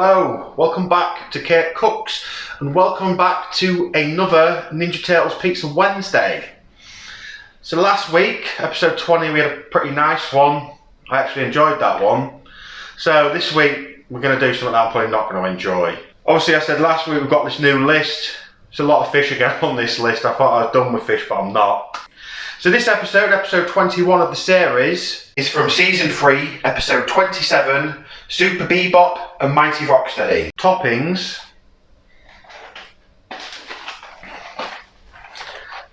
Hello, welcome back to Kirk Kooks and welcome back to another Ninja Turtles Pizza Wednesday. So last week, episode 20, we had a pretty nice one. I actually enjoyed that one. So this week, we're going to do something I'm probably not going to enjoy. Obviously, I said last week we've got this new list. There's a lot of fish again on this list. I thought I was done with fish, but I'm not. So this episode, episode 21 of the series, is from season 3, episode 27, Super Bebop and Mighty Rocksteady. Toppings: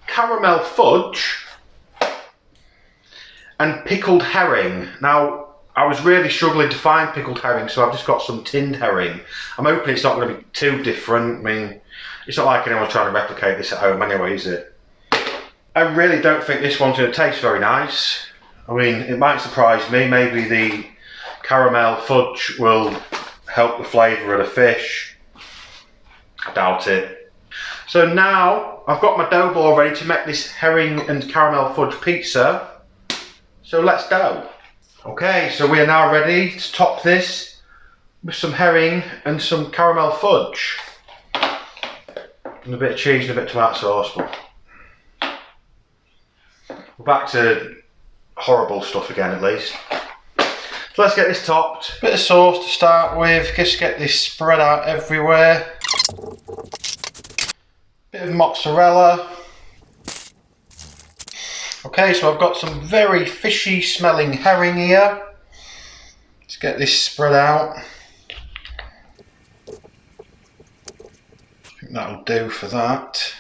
caramel fudge and pickled herring. Now, I was really struggling to find pickled herring, so I've just got some tinned herring. I'm hoping it's not going to be too different. I mean, it's not like anyone's trying to replicate this at home anyway, is it? I really don't think this one's going to taste very nice. I mean, it might surprise me. Maybe the caramel fudge will help the flavour of the fish. I doubt it. So now I've got my dough ball ready to make this herring and caramel fudge pizza. So let's go. Okay, so we are now ready to top this with some herring and some caramel fudge. And a bit of cheese and a bit of tomato sauce. But we're back to horrible stuff again, at least. So let's get this topped. Bit of sauce to start with, just get this spread out everywhere. Bit of mozzarella. Okay, so I've got some very fishy smelling herring here. Let's get this spread out. I think that'll do for that.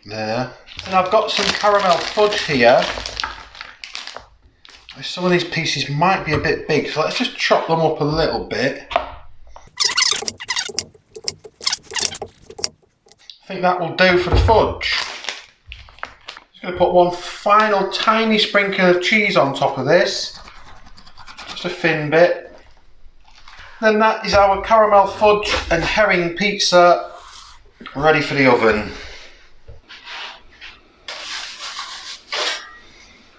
There. And I've got some caramel fudge here. Some of these pieces might be a bit big, so let's just chop them up a little bit. I think that will do for the fudge. Just going to put one final tiny sprinkle of cheese on top of this. Just a thin bit. Then that is our caramel fudge and herring pizza ready for the oven.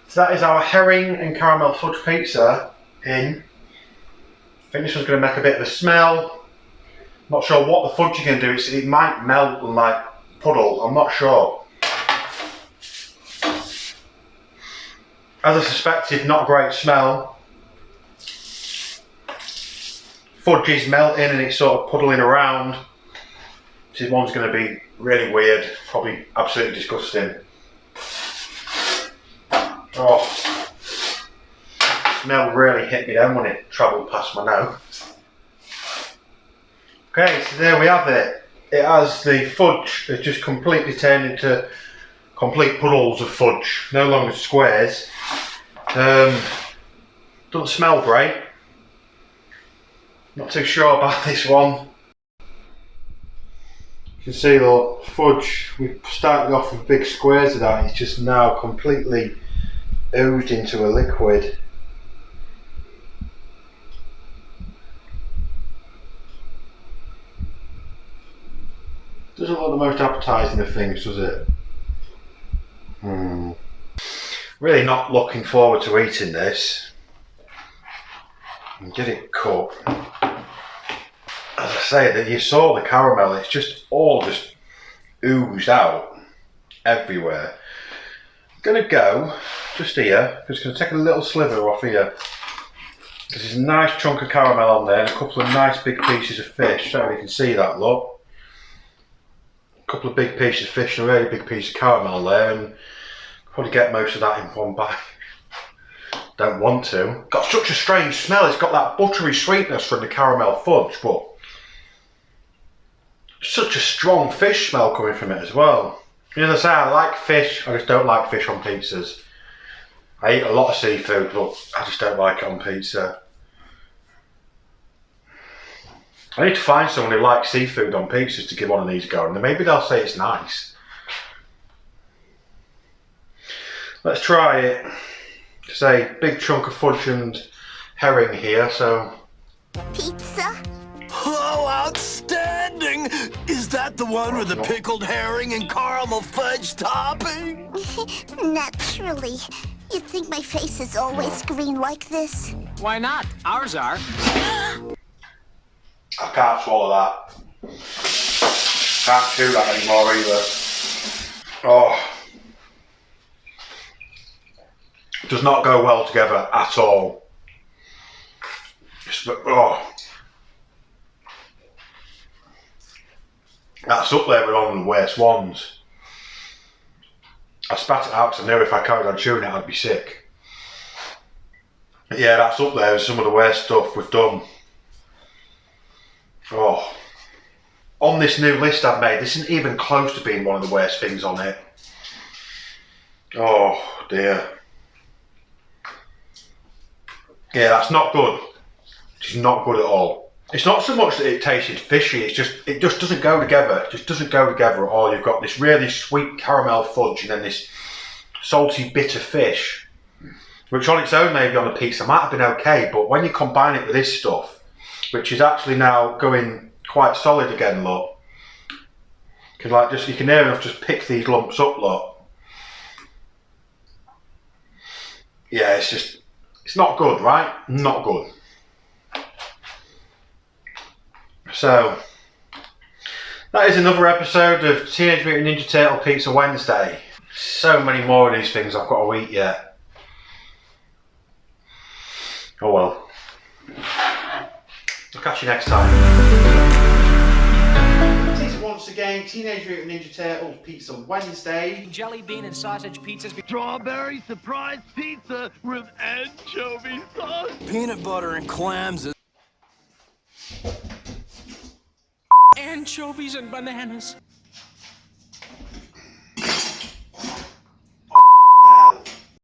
So that is our herring and caramel fudge pizza in. I think this one's going to make a bit of a smell. Not sure what the fudge is going to do. It might melt and like puddle. I'm not sure. As I suspected, not a great smell. Fudge is melting and it's sort of puddling around. This one's going to be really weird. Probably absolutely disgusting. Oh, smell really hit me then when it travelled past my nose. Okay, so there we have it. It has the fudge has just completely turned into complete puddles of fudge, no longer squares. Doesn't smell great. Not too sure about this one. You can see the fudge, we started off with big squares of that, it's just now completely oozed into a liquid. Doesn't look the most appetising of things, does it? Really not looking forward to eating this. And get it cooked. As I say, that you saw the caramel, it's just all just oozed out everywhere. I'm gonna go just here, just going to take a little sliver off here. There's a nice chunk of caramel on there and a couple of nice big pieces of fish. So you can see that, look. A couple of big pieces of fish and a really big piece of caramel there, and probably get most of that in one bite. Don't want to. Got such a strange smell. It's got that buttery sweetness from the caramel fudge, but such a strong fish smell coming from it as well. As I say, I like fish, I just don't like fish on pizzas. I eat a lot of seafood, but I just don't like it on pizza. I need to find someone who likes seafood on pizzas to give one of these a go, and then maybe they'll say it's nice. Let's try it. Say, big chunk of fudge and herring here, so. Pizza? Oh, outstanding! Is that the one with the pickled herring and caramel fudge topping? Naturally. You think my face is always green like this? Why not? Ours are. I can't swallow that. Can't chew that anymore either. Oh. Does not go well together at all. Oh. That's up there with one of the worst ones. I spat it out because I knew if I carried on chewing it I'd be sick. But yeah, that's up there with some of the worst stuff we've done. Oh. On this new list I've made, this isn't even close to being one of the worst things on it. Oh dear. Yeah, that's not good. It's not good at all. It's not so much that it tasted fishy, it just doesn't go together. It just doesn't go together at all. You've got this really sweet caramel fudge and then this salty bitter fish, which on its own maybe on a pizza might have been okay, but when you combine it with this stuff, which is actually now going quite solid again, look. You can hear enough just pick these lumps up, look. Yeah, it's not good, right? Not good. So, that is another episode of Teenage Mutant Ninja Turtle Pizza Wednesday. So many more of these things I've got to eat yet. Oh well. I'll catch you next time. This is once again Teenage Mutant Ninja Turtles Pizza Wednesday. Jelly bean and sausage pizzas. Strawberry surprise pizza with anchovy sauce. Peanut butter and clams. Anchovies and bananas.